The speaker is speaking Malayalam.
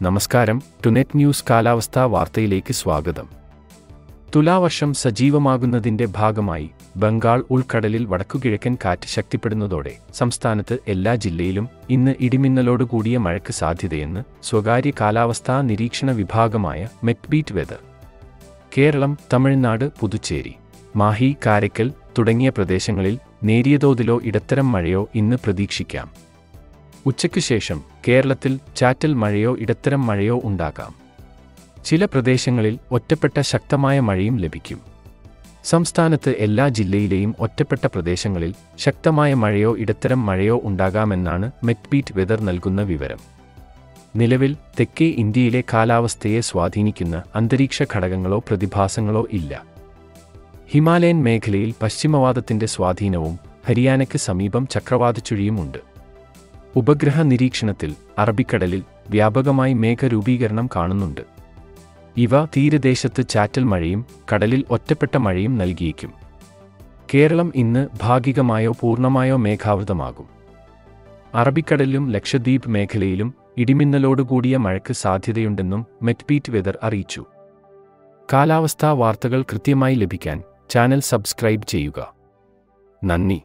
നമസ്കാരം, ടുനെറ്റ് ന്യൂസ് കാലാവസ്ഥാ വാർത്തയിലേക്ക് സ്വാഗതം. തുലാവർഷം സജീവമാകുന്നതിന്റെ ഭാഗമായി ബംഗാൾ ഉൾക്കടലിൽ വടക്കുകിഴക്കൻ കാറ്റ് ശക്തിപ്പെടുന്നതോടെ സംസ്ഥാനത്ത് എല്ലാ ജില്ലയിലും ഇന്ന് ഇടിമിന്നലോടുകൂടിയ മഴയ്ക്ക് സാധ്യതയെന്ന് സ്വകാര്യ കാലാവസ്ഥാ നിരീക്ഷണ വിഭാഗമായ മെറ്റ്ബീറ്റ് വെതർ. കേരളം, തമിഴ്നാട്, പുതുച്ചേരി, മാഹി, കാരയ്ക്കൽ തുടങ്ങിയ പ്രദേശങ്ങളിൽ നേരിയ തോതിലോ ഇടത്തരം മഴയോ ഇന്ന് പ്രതീക്ഷിക്കാം. ഉച്ചയ്ക്കു ശേഷം കേരളത്തിൽ ചാറ്റൽ മഴയോ ഇടത്തരം മഴയോ ഉണ്ടാകാം. ചില പ്രദേശങ്ങളിൽ ഒറ്റപ്പെട്ട ശക്തമായ മഴയും ലഭിക്കും. സംസ്ഥാനത്ത് എല്ലാ ജില്ലയിലെയും ഒറ്റപ്പെട്ട പ്രദേശങ്ങളിൽ ശക്തമായ മഴയോ ഇടത്തരം മഴയോ ഉണ്ടാകാമെന്നാണ് മെറ്റ്ബീറ്റ് വെതർ നൽകുന്ന വിവരം. നിലവിൽ തെക്കേ ഇന്ത്യയിലെ കാലാവസ്ഥയെ സ്വാധീനിക്കുന്ന അന്തരീക്ഷ ഘടകങ്ങളോ പ്രതിഭാസങ്ങളോ ഇല്ല. ഹിമാലയൻ മേഖലയിൽ പശ്ചിമവാതത്തിന്റെ സ്വാധീനവും ഹരിയാനയ്ക്ക് സമീപം ചക്രവാതച്ചുഴിയുമുണ്ട്. ഉപഗ്രഹ നിരീക്ഷണത്തിൽ അറബിക്കടലിൽ വ്യാപകമായി മേഘരൂപീകരണം കാണുന്നുണ്ട്. ഇവ തീരദേശത്ത് ചാറ്റൽ മഴയും കടലിൽ ഒറ്റപ്പെട്ട മഴയും നൽകിയേക്കും. കേരളം ഇന്ന് ഭാഗികമായോ പൂർണ്ണമായോ മേഘാവൃതമാകും. അറബിക്കടലിലും ലക്ഷദ്വീപ് മേഖലയിലും ഇടിമിന്നലോടുകൂടിയ മഴയ്ക്ക് സാധ്യതയുണ്ടെന്നും മെറ്റ്ബീറ്റ് വെതർ അറിയിച്ചു. കാലാവസ്ഥാ വാർത്തകൾ കൃത്യമായി ലഭിക്കാൻ ചാനൽ സബ്സ്ക്രൈബ് ചെയ്യുക. നന്ദി.